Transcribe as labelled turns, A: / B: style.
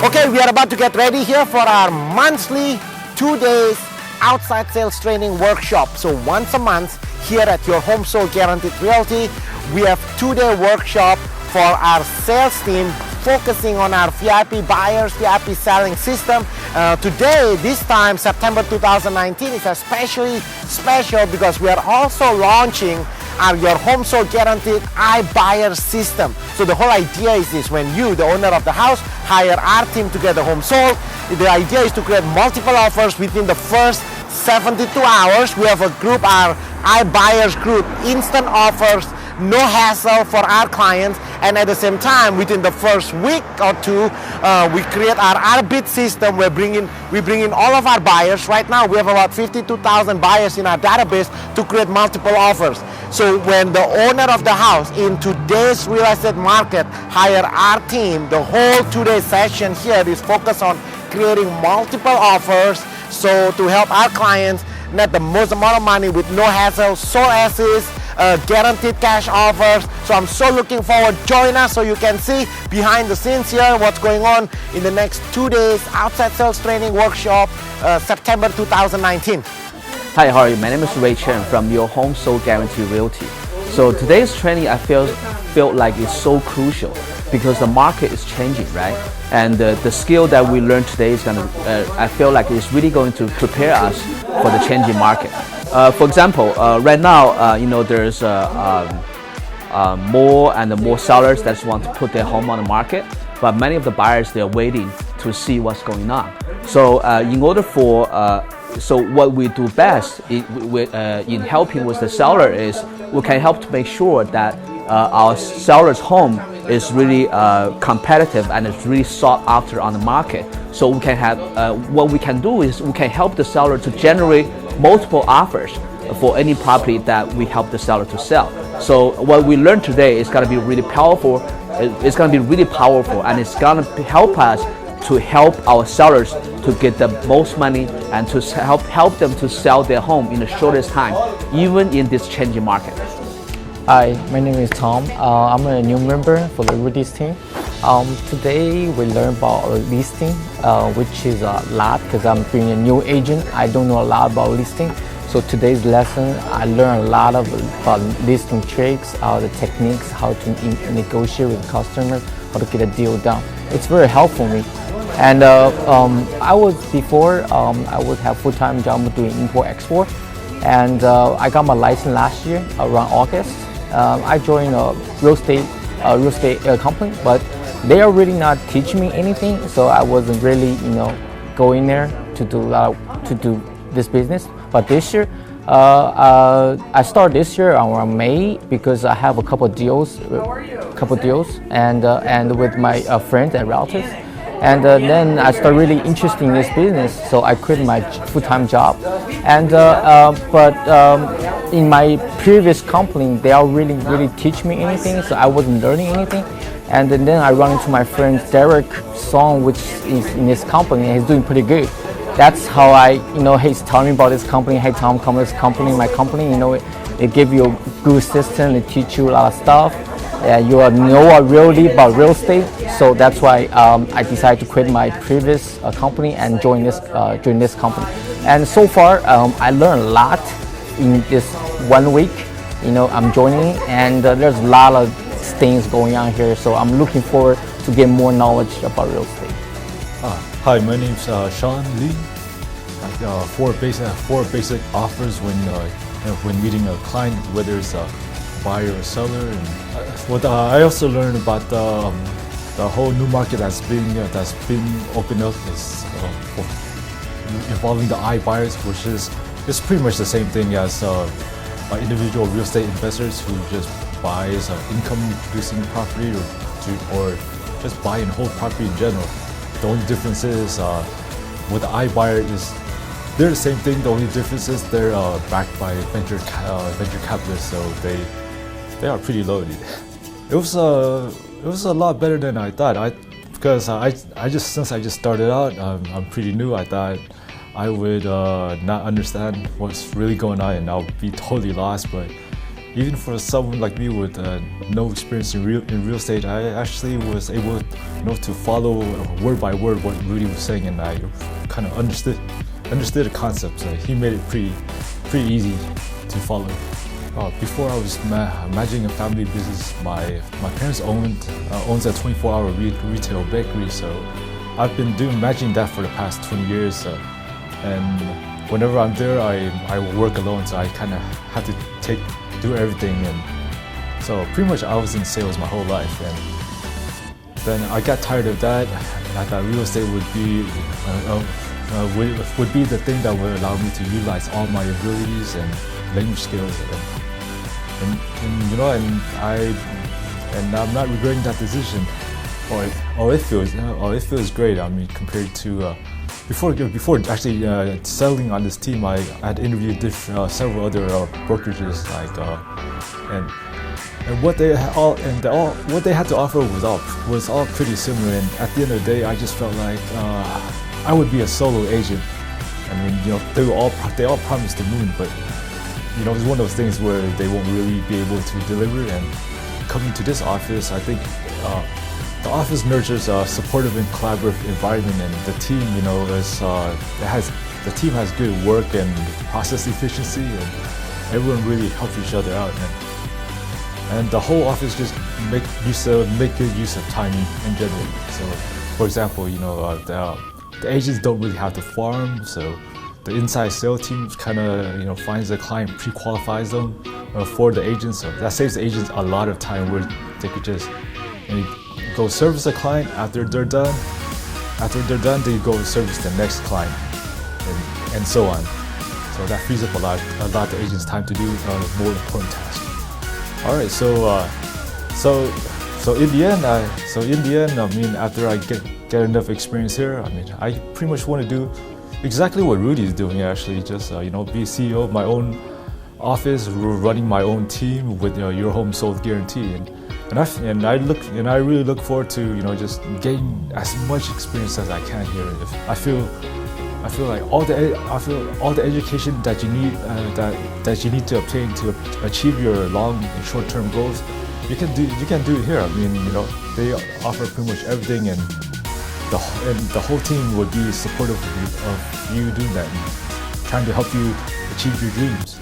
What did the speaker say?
A: Okay, we are about to get ready here for our monthly 2 days outside sales training workshop. So once a month here at your home sold guaranteed realty, we have 2-day workshop for our sales team focusing on our VIP buyers, VIP selling system. Today, this time, September 2019, is especially special because we are also launching your home sold guaranteed iBuyer system. So the whole idea is this: when you, the owner of the house, hire our team to get the home sold, the idea is to create multiple offers within the first 72 hours. We have a group, our iBuyers group, instant offers, no hassle for our clients, and at the same time, within the first week or two, we create our bid system. We bring in all of our buyers. Right now, we have about 52,000 buyers in our database to create multiple offers. So when the owner of the house in today's real estate market hire our team, the whole 2-day session here is focused on creating multiple offers, so to help our clients net the most amount of money with no hassle, sole assist, guaranteed cash offers. So I'm so looking forward. Join us so you can see behind the scenes here what's going on in the next 2 days outside sales training workshop, September 2019.
B: Hi, how are you? My name is Ray Chen from your home sold guarantee realty. So today's training I felt like it's so crucial because the market is changing, right? And the skill that we learned today is I feel like it's really going to prepare us for the changing market. For example, right now, there's more and more sellers that want to put their home on the market, but many of the buyers, they're waiting to see what's going on. So in order for so what we do best in helping with the seller is we can help to make sure that our seller's home is really competitive and it's really sought after on the market. So we can have what we can do is we can help the seller to generate multiple offers for any property that we help the seller to sell. So what we learned today is going to be really powerful. It's going to be really powerful, and it's going to help us to help our sellers to get the most money and to help them to sell their home in the shortest time, even in this changing market.
C: Hi, my name is Tom. I'm a new member for the Realty team. Today we learn about listing, which is a lot because I'm being a new agent. I don't know a lot about listing. So today's lesson, I learned a lot about listing tricks, the techniques, how to negotiate with customers, how to get a deal done. It's very helpful for me. And I would have full-time job doing import-export. And I got my license last year around August. I joined a real estate company, but they are really not teaching me anything. So I wasn't really, going there to do this business. But this year, I started this year around May because I have a couple deals, and with my friends at Realty. And then I started really interested in this business, so I quit my full-time job. And but in my previous company, they are really teach me anything, so I wasn't learning anything. And then I run into my friend Derek Song, which is in this company, and he's doing pretty good. That's how he's telling me about this company. Hey Tom, come to this company, my company. They give you a good system, they teach you a lot of stuff. You know really about real estate, so that's why I decided to quit my previous company and join this company. And so far, I learned a lot in this 1 week. I'm joining, and there's a lot of things going on here. So I'm looking forward to get more knowledge about real estate.
D: Hi, my name's Sean Lee. Four basic offers when meeting a client, whether it's a buyer or seller. And I also learned about the whole new market that's being opened up is involving the iBuyers, which is pretty much the same thing as individual real estate investors who just buys income-producing property or just buying whole property in general. The only difference is with the iBuyer is they're the same thing. The only difference is they're backed by venture capitalists, so they are pretty loaded. It was a lot better than I thought. Because since I just started out, I'm pretty new. I thought I would not understand what's really going on, and I'll be totally lost. But even for someone like me with no experience in real estate, I actually was able, to follow word by word what Rudy was saying, and I kind of understood the concept. So he made it pretty easy to follow. Before I was managing a family business, my parents owns a 24-hour retail bakery. So I've been managing that for the past 20 years. And whenever I'm there, I work alone. So I kind of have to do everything. And so pretty much I was in sales my whole life. And then I got tired of that. I thought real estate would be the thing that would allow me to utilize all my abilities and language skills. And I'm not regretting that decision, or it feels great. I mean, compared to before actually settling on this team, I had interviewed several other brokerages, and what they had to offer was all pretty similar. And at the end of the day, I just felt like I would be a solo agent. I mean, they all promised the moon, but it's one of those things where they won't really be able to deliver. And coming to this office, I think the office nurtures a supportive and collaborative environment, and the team, the team has good work and process efficiency, and everyone really helps each other out. And the whole office just make good use of time in general. So, for example, the agents don't really have to farm, so the inside sales team kind of finds the client, pre-qualifies them for the agents. So that saves the agents a lot of time where they could just go service a client. After they're done, they go service the next client, and so on. So that frees up a lot of the agents' time to do more important tasks. All right, so in the end, I mean, after I get enough experience here, I mean, I pretty much want to do exactly what Rudy is doing, actually. Just be CEO of my own office, running my own team with your home sold guarantee, and I really look forward to just gaining as much experience as I can here. I feel like all the education that you need to obtain to achieve your long and short term goals, you can do it here. I mean, they offer pretty much everything, and the whole team would be supportive of you doing that, and trying to help you achieve your dreams.